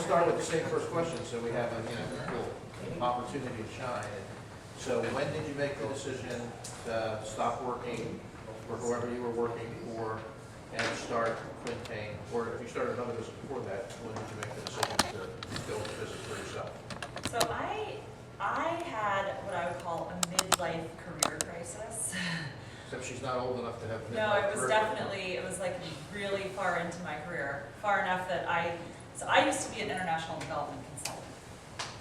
start with the same first question, so we have a, equal opportunity to shine. So when did you make the decision to stop working for whoever you were working for and start Quintain? Or if you started another business before that, when did you make the decision to build a business for yourself? So I had what I would call a midlife career crisis. Except she's not old enough to have midlife No, it was career. definitely, it was like really far into my career, far enough that I used to be an international development consultant.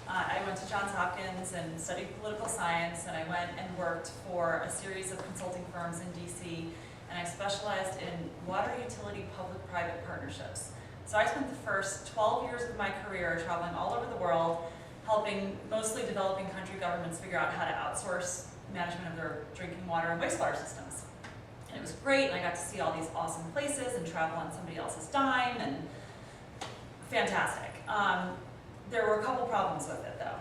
I went to Johns Hopkins and studied political science, and I went and worked for a series of consulting firms in DC, and I specialized in water utility public-private partnerships. So I spent the first 12 years of my career traveling all over the world, helping mostly developing country governments figure out how to outsource management of their drinking water and wastewater systems. And it was great, and I got to see all these awesome places and travel on somebody else's dime, and fantastic. There were a couple problems with it though.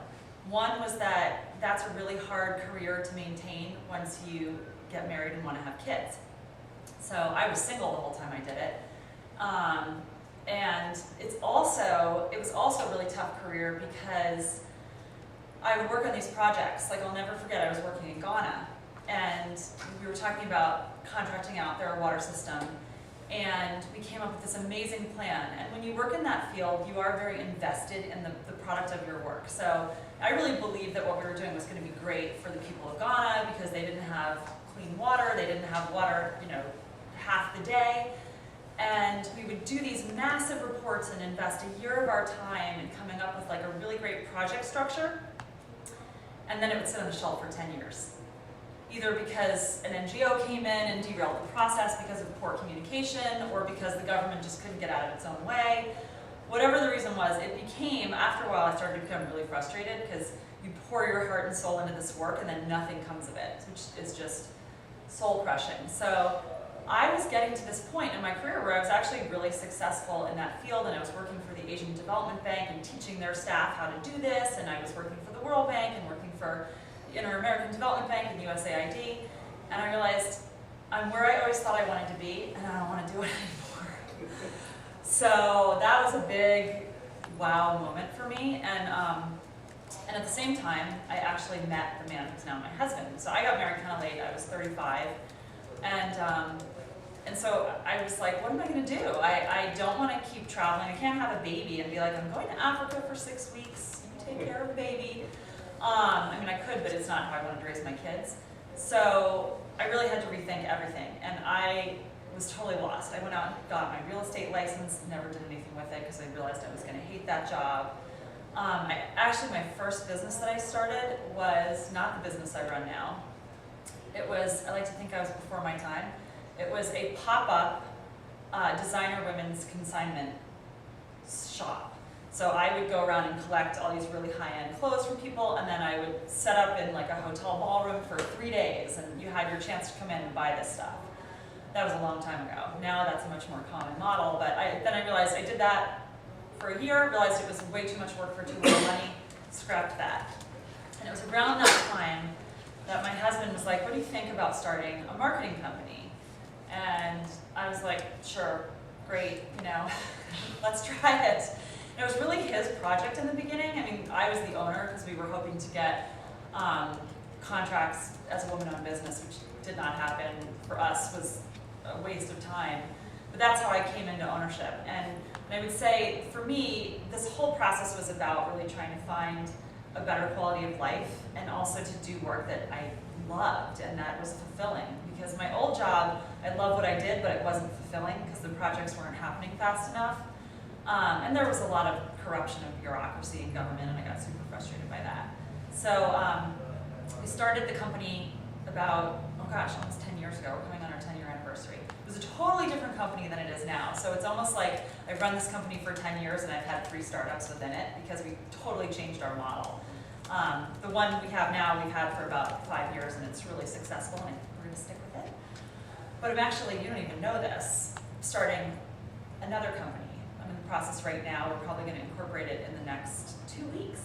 One was that that's a really hard career to maintain once you get married and want to have kids. So I was single the whole time I did it. And it was also a really tough career because I would work on these projects. Like, I'll never forget, I was working in Ghana, and we were talking about contracting out their water system, and we came up with this amazing plan. And when you work in that field, you are very invested in the product of your work. So I really believed that what we were doing was going to be great for the people of Ghana because they didn't have clean water, they didn't have water, half the day. And we would do these massive reports and invest a year of our time in coming up with like a really great project structure. And then it would sit on the shelf for 10 years. Either because an NGO came in and derailed the process because of poor communication, or because the government just couldn't get out of its own way. Whatever the reason was, it became, after a while, I started to become really frustrated because you pour your heart and soul into this work and then nothing comes of it, which is just soul crushing. So I was getting to this point in my career where I was actually really successful in that field, and I was working for the Asian Development Bank and teaching their staff how to do this, and I was working for the World Bank and working for the Inter-American Development Bank and USAID, and I realized I'm where I always thought I wanted to be, and I don't want to do it anymore. So that was a big wow moment for me, and at the same time, I actually met the man who's now my husband. So I got married kind of late. I was 35, and so I was like, what am I going to do? I don't want to keep traveling. I can't have a baby and be like, I'm going to Africa for 6 weeks. You take care of the baby. I mean, I could, but it's not how I wanted to raise my kids. So I really had to rethink everything, and I was totally lost. I went out and got my real estate license, never did anything with it because I realized I was going to hate that job. Actually, my first business that I started was not the business I run now. It was, I like to think I was before my time. It was a pop-up designer women's consignment shop. So I would go around and collect all these really high-end clothes from people, and then I would set up in like a hotel ballroom for 3 days, and you had your chance to come in and buy this stuff. That was a long time ago. Now that's a much more common model, but then I realized I did that for a year, realized it was way too much work for too little money, scrapped that. And it was around that time that my husband was like, what do you think about starting a marketing company? And I was like, sure, great, let's try it. And it was really his project in the beginning. I mean, I was the owner because we were hoping to get contracts as a woman-owned business, which did not happen. For us, was a waste of time. But that's how I came into ownership. And I would say, for me, this whole process was about really trying to find a better quality of life, and also to do work that I loved and that was fulfilling. Because my old job, I loved what I did, but it wasn't fulfilling because the projects weren't happening fast enough. And there was a lot of corruption of bureaucracy in government, and I got super frustrated by that. So we started the company about, almost 10 years ago. We're coming on our 10-year anniversary. It was a totally different company than it is now. So it's almost like I've run this company for 10 years and I've had 3 startups within it because we totally changed our model. The one we have now, we've had for about 5 years, and it's really successful, and we're going to stick with it. But I'm actually, you don't even know this, starting another company. I'm in the process right now. We're probably going to incorporate it in the next 2 weeks.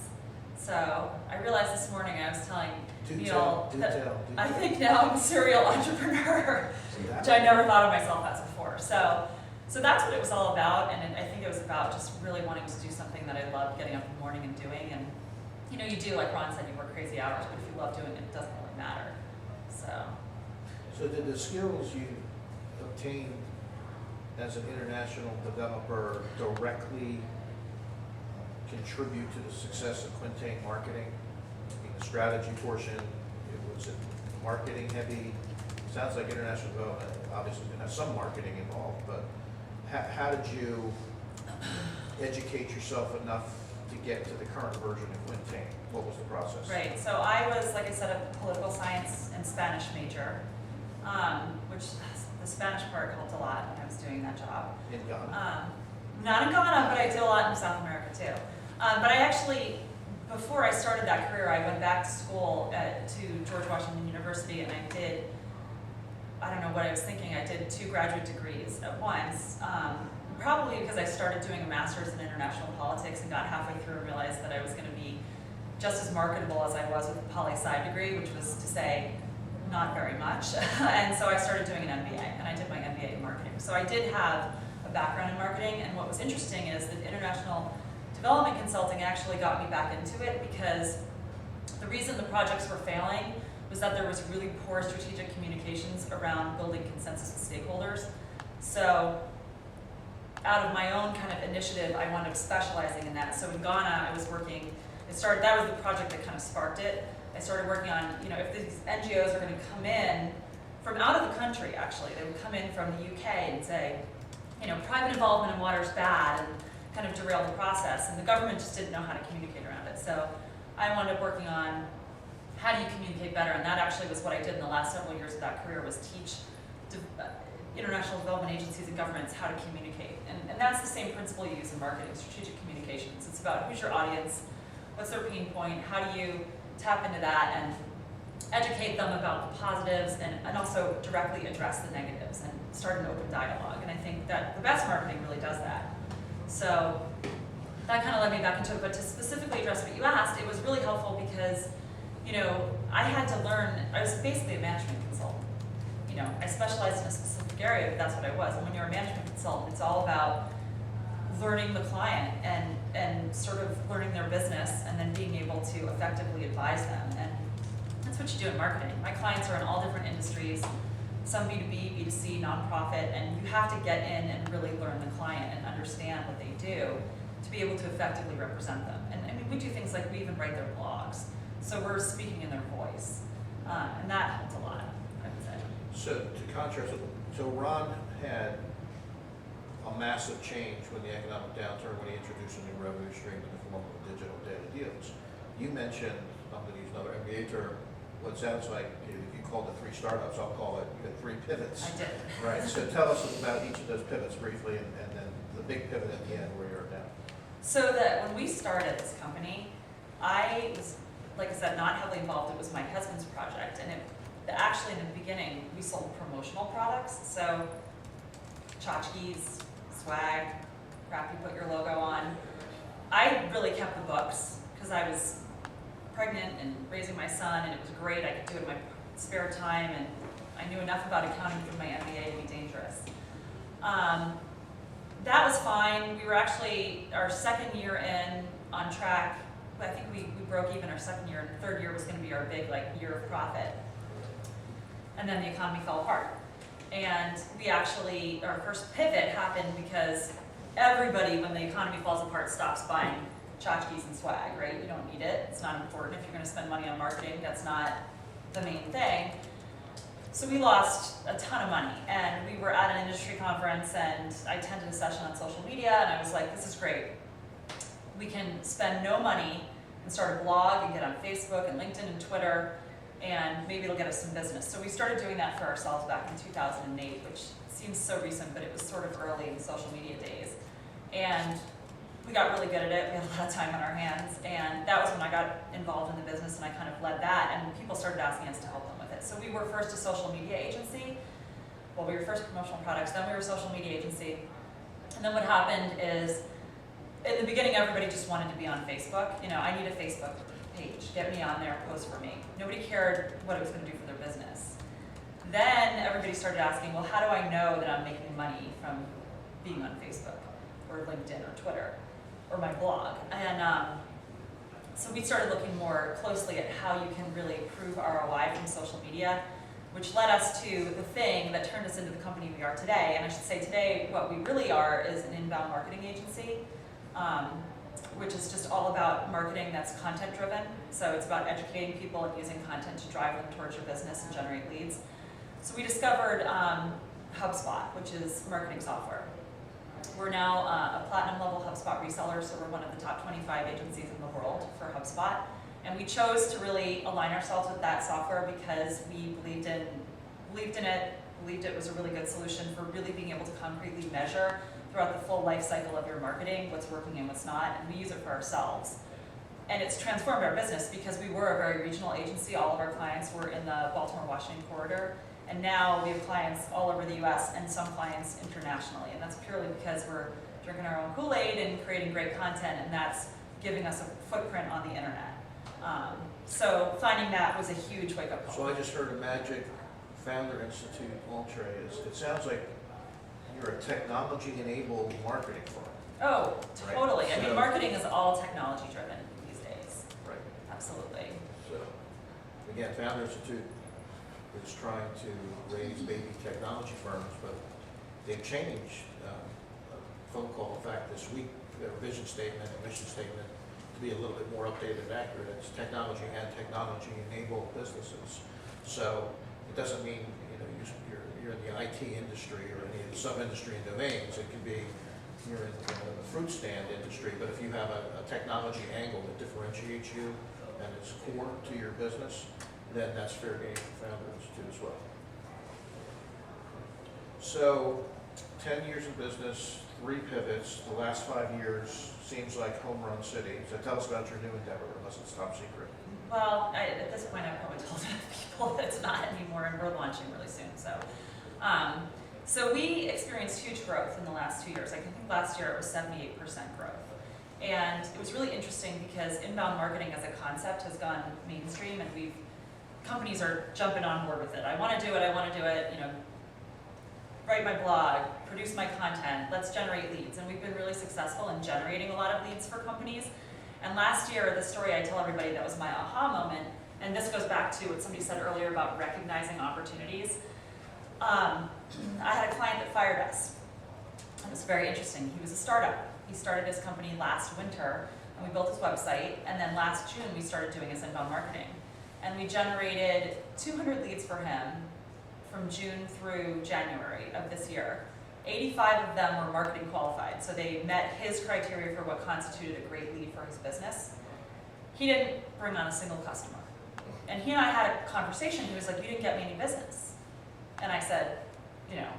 So I realized this morning, I was telling Neil that I think now I'm a serial entrepreneur, which I never thought of myself as before. So So that's what it was all about, and I think it was about just really wanting to do something that I loved getting up in the morning and doing. And you know, you do, like Ron said, you work crazy hours, but if you love doing it, it doesn't really matter. So did the skills you obtained as an international developer directly contribute to the success of Quintain marketing? I mean, the strategy portion, was it marketing heavy? Sounds like international development obviously going to have some marketing involved, but how did you educate yourself enough to get to the current version of Quintain? What was the process? Right, so I was, like I said, a political science and Spanish major, which the Spanish part helped a lot when I was doing that job. In Ghana? Not in Ghana, but I did a lot in South America too. But I actually, before I started that career, I went back to school to George Washington University, and I don't know what I was thinking, I did 2 graduate degrees at once. Probably because I started doing a master's in international politics and got halfway through and realized that I was going to be just as marketable as I was with a poli-sci degree, which was to say, not very much. And so I started doing an MBA, and I did my MBA in marketing. So I did have a background in marketing, and what was interesting is that international development consulting actually got me back into it, because the reason the projects were failing was that there was really poor strategic communications around building consensus with stakeholders. So out of my own kind of initiative, I wound up specializing in that. So in Ghana, I was working, that was the project that kind of sparked it. I started working on, you know, if these NGOs are going to come in from out of the country, actually, they would come in from the UK and say, you know, private involvement in water is bad, and kind of derail the process. And the government just didn't know how to communicate around it. So I wound up working on how do you communicate better, and that actually was what I did in the last several years of that career, was teach international development agencies and governments how to communicate. And that's the same principle you use in marketing, strategic communications. It's about who's your audience, what's their pain point, how do you tap into that and educate them about the positives, and also directly address the negatives and start an open dialogue. And I think that the best marketing really does that. So that kind of led me back into it, but to specifically address what you asked, it was really helpful because, you know, I had to learn, I was basically a management consultant. You know, I specialized in a specific area, but that's what I was. And when you're a management consultant, it's all about learning the client and sort of learning their business, and then being able to effectively advise them. And that's what you do in marketing. My clients are in all different industries, some B2B, B2C, nonprofit, and you have to get in and really learn the client and understand what they do to be able to effectively represent them. And I mean, we do things like we even write their blogs, so we're speaking in their voice, and that helped a lot, I would say. So to contrast, so Ron had a massive change when the economic downturn, when he introduced a new revenue stream in the form of digital data deals. You mentioned, I'm going to use another MBA term, what sounds like, if you called it 3 startups, I'll call it, you had 3 pivots. I did. Right, so tell us about each of those pivots briefly, and then the big pivot at the end where you're at now. So that when we started this company, I was, like I said, not heavily involved. It was my husband's project, and actually in the beginning, we sold promotional products. So tchotchkes, swag, crap you put your logo on. I really kept the books because I was pregnant and raising my son, and it was great. I could do it in my spare time, and I knew enough about accounting from my MBA to be dangerous. That was fine. We were actually our 2nd year in on track. I think we broke even our 2nd year, and 3rd year was going to be our big year of profit. And then the economy fell apart. And we actually, our first pivot happened because everybody, when the economy falls apart, stops buying tchotchkes and swag, right? You don't need it. It's not important. If you're going to spend money on marketing, that's not the main thing. So we lost a ton of money, and we were at an industry conference, and I attended a session on social media, and I was like, this is great. We can spend no money and start a blog and get on Facebook and LinkedIn and Twitter, and maybe it'll get us some business. So we started doing that for ourselves back in 2008, which seems so recent, but it was sort of early in social media days. And we got really good at it. We had a lot of time on our hands, and that was when I got involved in the business, and I kind of led that, and people started asking us to help them with it. So we were first a social media agency. Well, we were first promotional products, then we were a social media agency. And then what happened is, in the beginning, everybody just wanted to be on Facebook. You know, I need a Facebook page. Get me on there, post for me. Nobody cared what it was going to do for their business. Then everybody started asking, well, how do I know that I'm making money from being on Facebook or LinkedIn or Twitter or my blog. And so we started looking more closely at how you can really prove ROI from social media, which led us to the thing that turned us into the company we are today. And I should say today, what we really are is an inbound marketing agency, which is just all about marketing that's content driven. So it's about educating people and using content to drive them towards your business and generate leads. So we discovered HubSpot, which is marketing software. We're now a platinum level HubSpot reseller, so we're one of the top 25 agencies in the world for HubSpot. And we chose to really align ourselves with that software because we believed it, believed it was a really good solution for really being able to concretely measure throughout the full life cycle of your marketing, what's working and what's not, and we use it for ourselves. And it's transformed our business because we were a very regional agency. All of our clients were in the Baltimore, Washington corridor. And now we have clients all over the US and some clients internationally. And that's purely because we're drinking our own Kool-Aid and creating great content, and that's giving us a footprint on the internet. So finding that was a huge wake-up call. So I just heard a magic Founder Institute entree. It sounds like you're a technology-enabled marketing firm. Oh, totally. Right. I mean, marketing is all technology-driven these days. Right. Absolutely. So, again, Founder Institute is trying to raise baby technology firms, but they've changed a phone call. In fact, this week, their vision statement and mission statement to be a little bit more updated and accurate. It's technology and technology-enabled businesses. So it doesn't mean you're in the IT industry or any of the sub-industry and domains. It can be you're in the fruit stand industry, but if you have a technology angle that differentiates you and it's core to your business, then that's fair game for Founder Institute as well. So, 10 years in business, 3 pivots, the last 5 years seems like home run city. So tell us about your new endeavor, unless it's top secret. Well, at this point, I've probably told people that it's not anymore, and we're launching really soon. So we experienced huge growth in the last 2 years. I think last year it was 78% growth. And it was really interesting because inbound marketing as a concept has gone mainstream, and companies are jumping on board with it. I want to do it, write my blog, produce my content, let's generate leads. And we've been really successful in generating a lot of leads for companies. And last year, the story I tell everybody that was my aha moment, and this goes back to what somebody said earlier about recognizing opportunities. I had a client that fired us. It was very interesting. He was a startup. He started his company last winter, and we built his website, and then last June we started doing his inbound marketing. And we generated 200 leads for him from June through January of this year. 85 of them were marketing qualified, so they met his criteria for what constituted a great lead for his business. He didn't bring on a single customer. And he and I had a conversation. He was like, "You didn't get me any business." And I said,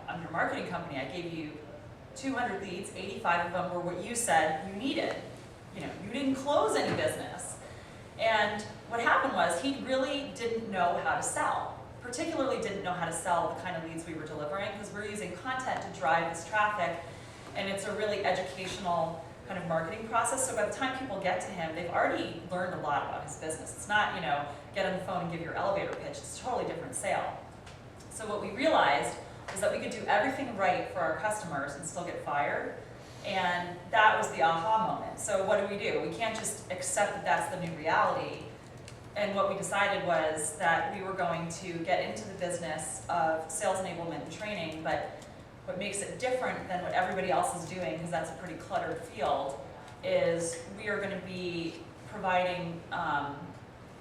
"I'm your marketing company. I gave you 200 leads, 85 of them were what you said you needed. You didn't close any business." And what happened was he really didn't know how to sell, particularly didn't know how to sell the kind of leads we were delivering, because we're using content to drive this traffic, and it's a really educational kind of marketing process. So by the time people get to him, they've already learned a lot about his business. It's not, get on the phone and give your elevator pitch. It's a totally different sale. So what we realized was that we could do everything right for our customers and still get fired. And that was the aha moment. So what do? We can't just accept that that's the new reality. And what we decided was that we were going to get into the business of sales enablement and training, but what makes it different than what everybody else is doing, because that's a pretty cluttered field, is we are going to be providing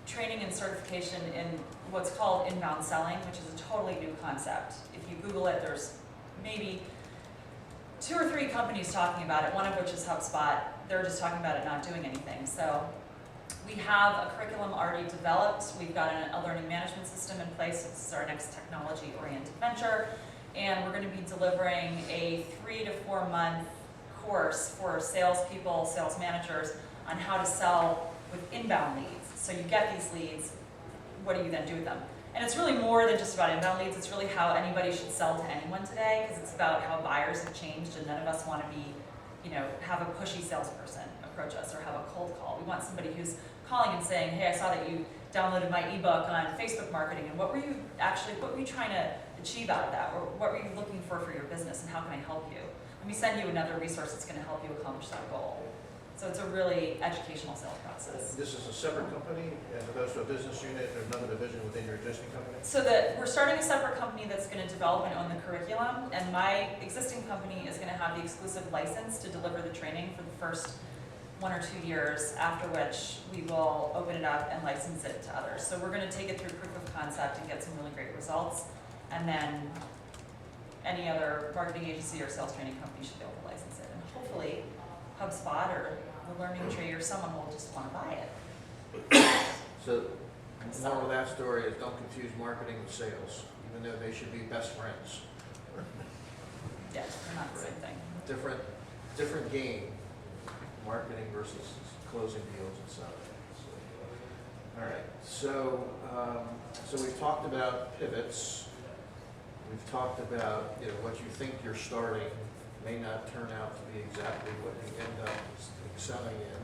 training and certification in what's called inbound selling, which is a totally new concept. If you Google it, there's maybe 2 or 3 companies talking about it, one of which is HubSpot. They're just talking about it, not doing anything. So we have a curriculum already developed. We've got a learning management system in place. This is our next technology-oriented venture. And we're going to be delivering a 3 to 4 month course for salespeople, sales managers, on how to sell with inbound leads. So you get these leads, what do you then do with them? And it's really more than just about inbound leads. It's really how anybody should sell to anyone today, because it's about how buyers have changed, and none of us want to be, have a pushy salesperson approach us or have a cold call. We want somebody who's calling and saying, "Hey, I saw that you downloaded my ebook on Facebook marketing, and what were you trying to achieve out of that? Or what were you looking for your business, and how can I help you?" let me send you another resource that's gonna help you accomplish that goal. So it's a really educational sales process. This is a separate company as opposed to a business unit or another division within your existing company? So that we're starting a separate company that's gonna develop and own the curriculum, and my existing company is gonna have the exclusive license to deliver the training for the first 1 or 2 years, after which we will open it up and license it to others. So we're gonna take it through proof of concept and get some really great results, and then any other marketing agency or sales training company should be able to license it. And hopefully HubSpot or the Learning Tree or someone will just wanna buy it. So, the moral of that story is don't confuse marketing with sales, even though they should be best friends. Yeah, they're not the same thing. Different game, marketing versus closing deals and so on. All right, so we've talked about pivots. We've talked about, what you think you're starting may not turn out to be exactly what you end up excelling in,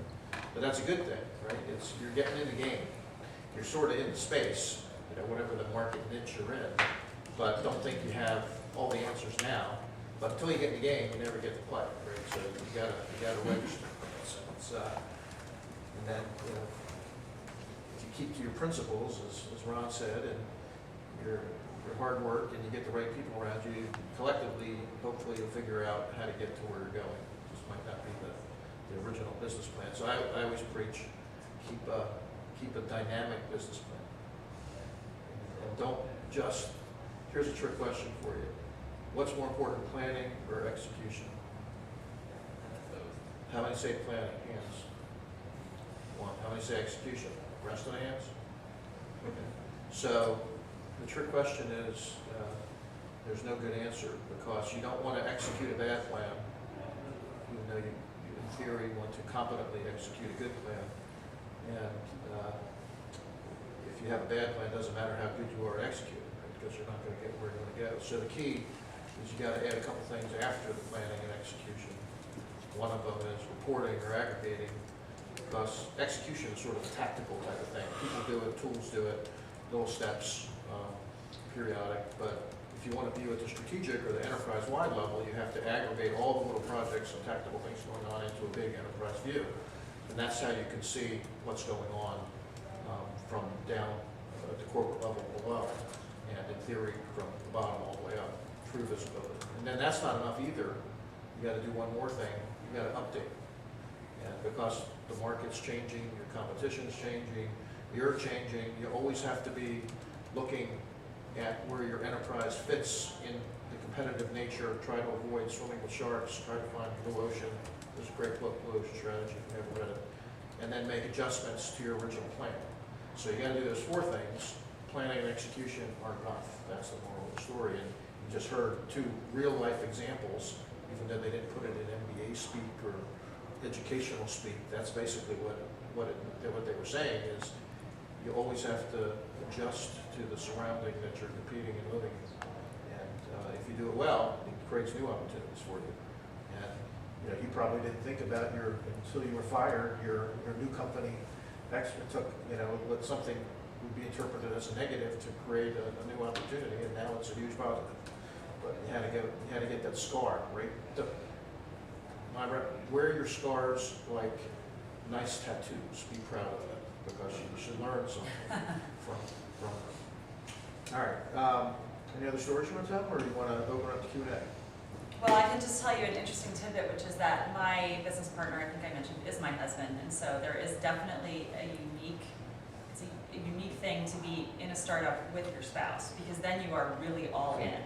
but that's a good thing, right? You're getting in the game. You're sort of in the space, whatever the market niche you're in, but don't think you have all the answers now. But until you get in the game, you never get to play, right? So you gotta register. And then, if you keep to your principles, as Ron said, and your hard work, and you get the right people around you, collectively, hopefully you'll figure out how to get to where you're going. This might not be the original business plan. So I always preach, keep a dynamic business plan. And don't just, here's a trick question for you. What's more important, planning or execution? How many say planning? Hands. One. How many say execution? Rest of the hands? Okay. So the trick question is, there's no good answer, because you don't want to execute a bad plan, even though you in theory want to competently execute a good plan. And if you have a bad plan, it doesn't matter how good you are at executing, right? Because you're not going to get where you want to go. So the key is you got to add a couple things after the planning and execution. One of them is reporting or aggregating, because execution is sort of a tactical type of thing. People do it, tools do it, little steps, periodic. But if you want to view it the strategic or the enterprise-wide level, you have to aggregate all the little projects and tactical things going on into a big enterprise view. And that's how you can see what's going on from down at the corporate level below, and in theory from the bottom all the way up, through visibility. And then that's not enough either. You got to do one more thing. You got to update. And because the market's changing, your competition's changing, you're changing, you always have to be looking at where your enterprise fits in the competitive nature. Try to avoid swimming with sharks. Try to find blue ocean. There's a great book, Blue Ocean Strategy, if you haven't read it. And then make adjustments to your original plan. So you got to do those 4 things. Planning and execution are enough. That's the moral of the story. And you just heard 2 real-life examples, even though they didn't put it in MBA speak or educational speak. That's basically what they were saying is you always have to adjust to the surrounding that you're competing and living in. And if you do it well, it creates new opportunities for you. And you probably didn't think about until you were fired, your new company took, what something would be interpreted as a negative to create a new opportunity, and now it's a huge positive. But you had to get that scar, right? Wear your scars like nice tattoos. Be proud of them, because you should learn something from them. All right. Any other stories you want to tell, or do you want to open up the Q&A? Well, I can just tell you an interesting tidbit, which is that my business partner, I think I mentioned, is my husband, and so there is definitely a unique thing to be in a startup with your spouse, because then you are really all in.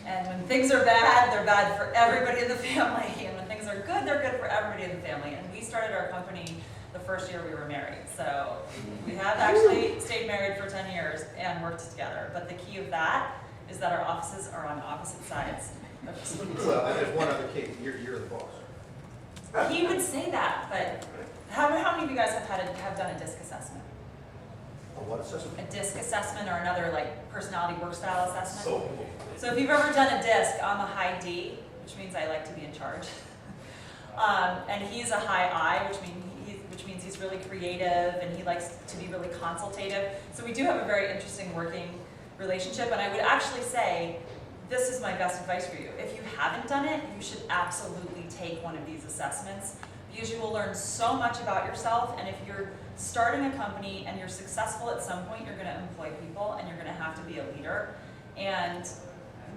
And when things are bad, they're bad for everybody in the family, and when things are good, they're good for everybody in the family. And we started our company the first year we were married, so we have actually stayed married for 10 years and worked together. But the key of that is that our offices are on opposite sides. Well, and there's one other key. You're the boss. He would say that, but how many of you guys have done a DISC assessment? A what assessment? A DISC assessment, or another personality work style assessment? So if you've ever done a DISC, I'm a high D, which means I like to be in charge. And he's a high I, which means he's really creative and he likes to be really consultative. So we do have a very interesting working relationship, and I would actually say this is my best advice for you. If you haven't done it, you should absolutely take one of these assessments because you will learn so much about yourself. And if you're starting a company and you're successful at some point, you're going to employ people and you're going to have to be a leader. And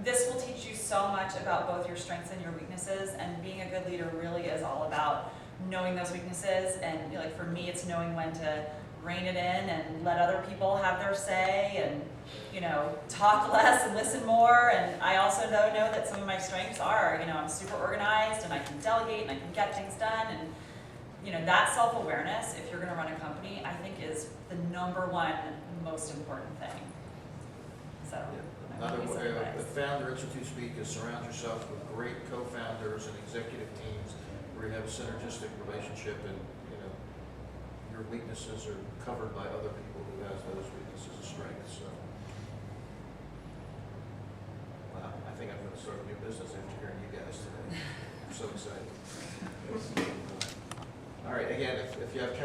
this will teach you so much about both your strengths and your weaknesses. And being a good leader really is all about knowing those weaknesses. And like for me, it's knowing when to rein it in and let other people have their say and, you know, talk less and listen more. And I also know that some of my strengths are, you know, I'm super organized and I can delegate and I can get things done. And, you know, that self-awareness, if you're going to run a company, I think is the #1 most important thing. So, Another piece of way, advice. the founder institute speak is surround yourself with great co-founders and executive teams where you have a synergistic relationship and, you know, your weaknesses are covered by other people who has those weaknesses and strengths. So, wow, I think I'm going to start a new business after hearing you guys today. I'm so excited. All right, again, if you have